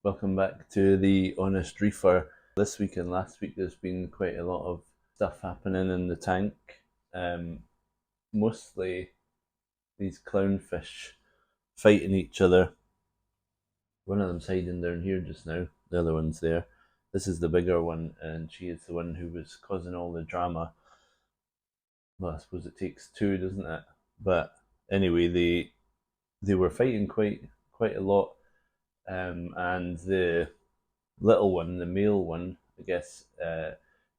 Welcome back to the Honest Reefer. This week and last week, there's been quite a lot of stuff happening in the tank. Um, Mostly these clownfish fighting each other. One of them's hiding down here just now. The other one's there. This is the bigger one, and she is the one who was causing all the drama. Well, I suppose it takes two, doesn't it? But anyway, they were fighting quite a lot, and the little one, the male one, I guess,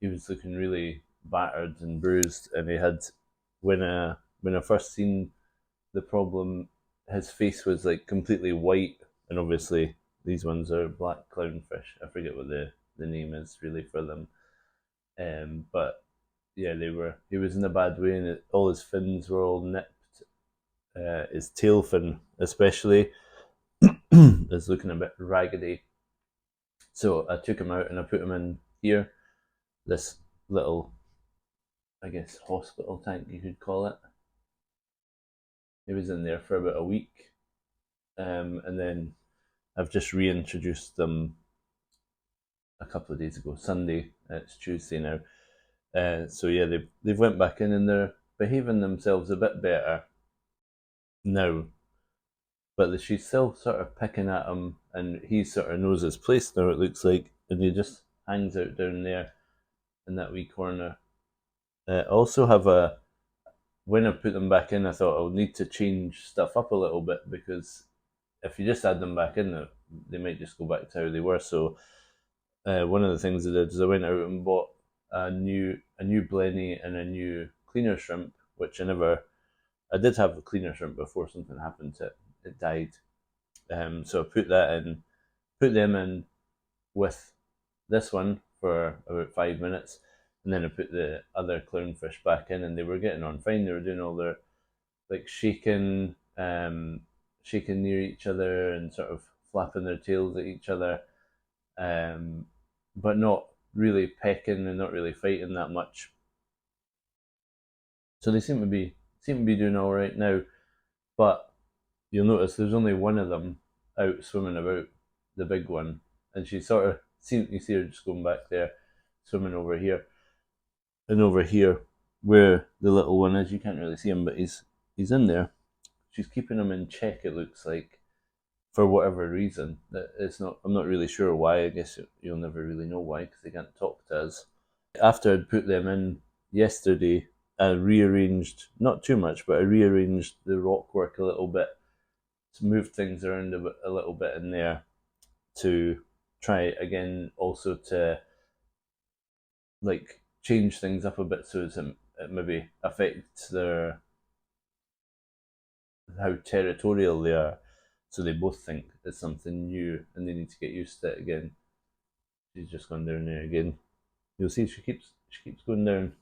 he was looking really battered and bruised, and he had when I first seen the problem, his face was like completely white, and obviously these ones are black clownfish. I forget what the name is really for them, but yeah, they were. He was in a bad way, and all his fins were all nipped. His tail fin, especially, is looking a bit raggedy. So I took him out and I put him in here, this little, I guess, hospital tank you could call it. He was in there for about a week, and then I've just reintroduced them a couple of days ago. Sunday, it's Tuesday now. So yeah, they've went back in and they're behaving themselves a bit better now, but she's still sort of picking at him, and he sort of knows his place now. It looks like, and he just hangs out down there in that wee corner. Also have a when I put them back in, I thought I'll need to change stuff up a little bit because if you just add them back in, they might just go back to how they were. So one of the things I did is I went out and bought a new blenny and a new cleaner shrimp, which I did have a cleaner shrimp before something happened to it. It died. So I put that in, put them in with this one for about 5 minutes, and then I put the other clownfish back in, and they were getting on fine. They were doing all their like shaking near each other and sort of flapping their tails at each other, um, but not really pecking and not really fighting that much. So they seem to be doing all right now. But you'll notice there's only one of them out swimming about, the big one, and she sort of you see her just going back there, swimming over here and over here, where the little one is. You can't really see him, but he's in there. She's keeping him in check. It looks like, for whatever reason. It's not. I'm not really sure why. I guess you'll never really know why because they can't talk to us. After I'd put them in yesterday, I rearranged, not too much, but I rearranged the rock work a little bit, moved things around a little bit in there to try again also to like change things up a bit so it maybe affects their how territorial they are, so they both think it's something new and they need to get used to it again. She's just gone down there again. You'll see she keeps going down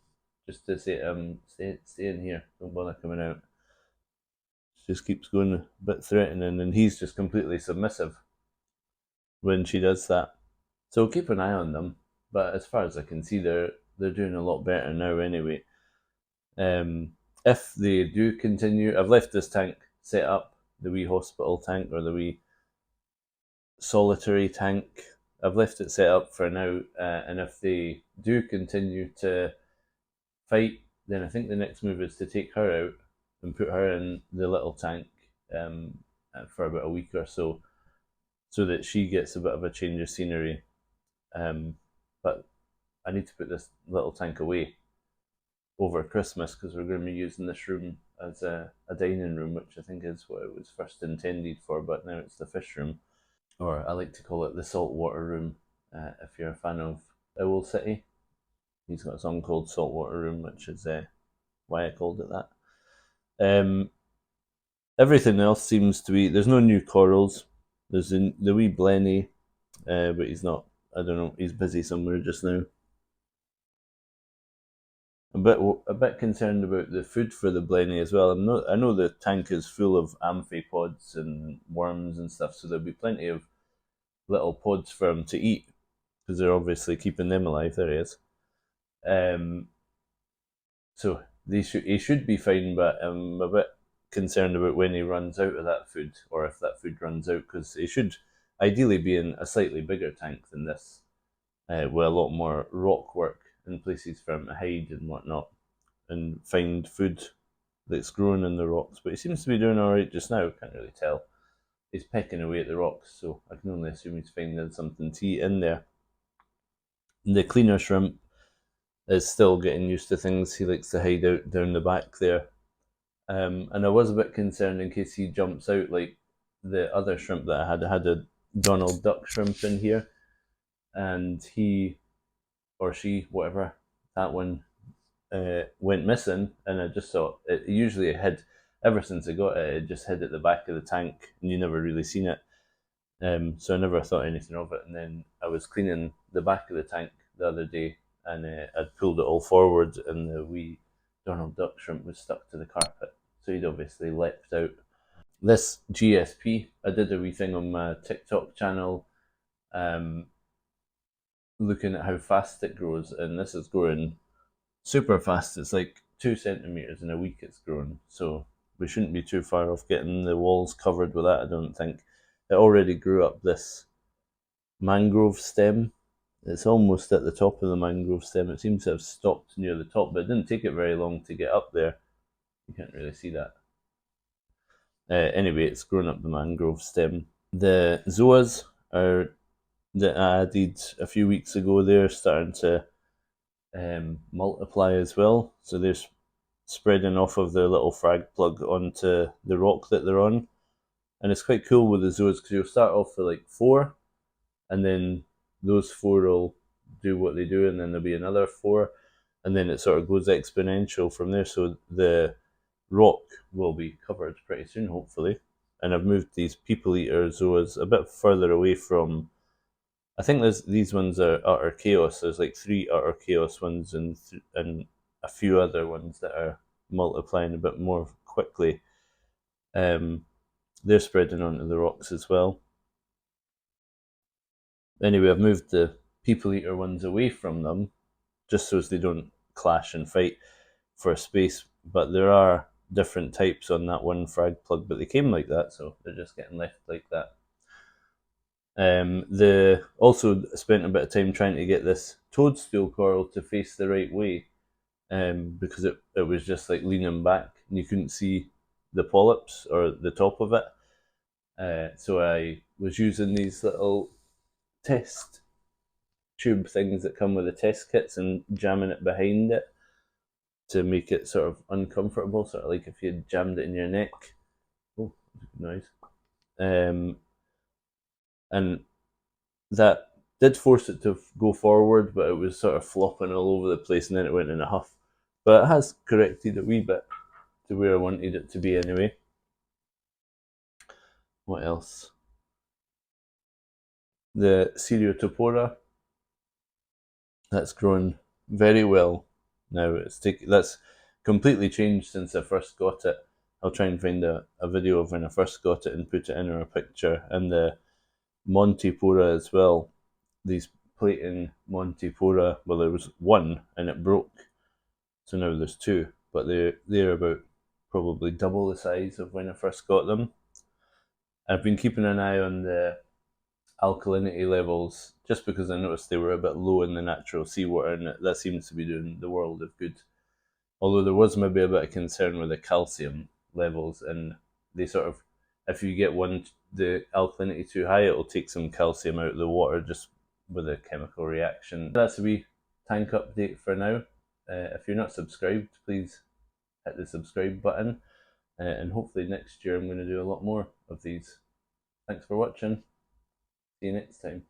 just to say stay in here, don't bother coming out. She just keeps going a bit threatening, and he's just completely submissive when she does that. So keep an eye on them. But as far as I can see, they're doing a lot better now anyway. If they do continue, I've left this tank set up, the wee hospital tank or the wee solitary tank. I've left it set up for now, and if they do continue to fight, then I think the next move is to take her out and put her in the little tank for about a week or so that she gets a bit of a change of scenery. But I need to put this little tank away over Christmas because we're going to be using this room as a dining room, which I think is what it was first intended for, but now it's the fish room, or I like to call it the saltwater room. If you're a fan of Owl City, he's got a song called Saltwater Room, which is why I called it that. Um, Everything else seems to be, there's no new corals. There's the wee Blenny, but he's not. I don't know. He's busy somewhere just now. A bit concerned about the food for the Blenny as well. I know the tank is full of amphipods and worms and stuff, so there'll be plenty of little pods for him to eat because they're obviously keeping them alive. There he is. Um, so he should be fine, but I'm a bit concerned about when he runs out of that food, or if that food runs out, because he should ideally be in a slightly bigger tank than this, with a lot more rock work and places for him to hide and whatnot, and find food that's grown in the rocks. But he seems to be doing all right just now. Can't really tell. He's pecking away at the rocks, so I can only assume he's finding something to eat in there. The cleaner shrimp is still getting used to things. He likes to hide out down the back there. And I was a bit concerned in case he jumps out like the other shrimp that I had. I had a Donald Duck shrimp in here, and he or she, whatever, that one went missing, and I just saw it. Usually it hid, ever since I got it, it just hid at the back of the tank, and you never really seen it. So I never thought anything of it. And then I was cleaning the back of the tank the other day, and I'd pulled it all forward, and the wee Donald Duck shrimp was stuck to the carpet. So he'd obviously leapt out. This GSP, I did a wee thing on my TikTok channel, looking at how fast it grows, and this is growing super fast. It's like 2 centimeters in a week it's grown, so we shouldn't be too far off getting the walls covered with that, I don't think. It already grew up this mangrove stem. It's almost at the top of the mangrove stem. It seems to have stopped near the top, but it didn't take it very long to get up there. You can't really see that. Anyway, it's grown up the mangrove stem. The zoas are that I added a few weeks ago, they're starting to multiply as well. So they're spreading off of their little frag plug onto the rock that they're on. And it's quite cool with the zoas because you'll start off with like 4, and then those 4 will do what they do, and then there'll be another 4, and then it sort of goes exponential from there. So the rock will be covered pretty soon, hopefully. And I've moved these people eater zoas a bit further away from. I think these ones are utter chaos. There's like 3 utter chaos ones, and a few other ones that are multiplying a bit more quickly. They're spreading onto the rocks as well. Anyway, I've moved the people eater ones away from them, just so as they don't clash and fight for space. But there are different types on that one frag plug, but they came like that, so they're just getting left like that. The also spent a bit of time trying to get this toadstool coral to face the right way, because it was just like leaning back and you couldn't see the polyps or the top of it. So I was using these little test tube things that come with the test kits and jamming it behind it to make it sort of uncomfortable, sort of like if you jammed it in your neck. Oh, noise. And that did force it to go forward, but it was sort of flopping all over the place, and then it went in a huff. But it has corrected a wee bit to where I wanted it to be anyway. What else? The Seriotopora, that's grown very well now. That's completely changed since I first got it. I'll try and find a video of when I first got it and put it in, or a picture. And the Montipora as well. These plating Montipora, well, there was 1 and it broke, so now there's 2, but they're about probably double the size of when I first got them. I've been keeping an eye on the alkalinity levels, just because I noticed they were a bit low in the natural seawater, and that seems to be doing the world of good. Although there was maybe a bit of concern with the calcium levels, and they sort of, if you get the alkalinity too high, it'll take some calcium out of the water just with a chemical reaction. That's a wee tank update for now. If you're not subscribed, please hit the subscribe button, and hopefully next year I'm going to do a lot more of these. Thanks for watching. See you next time.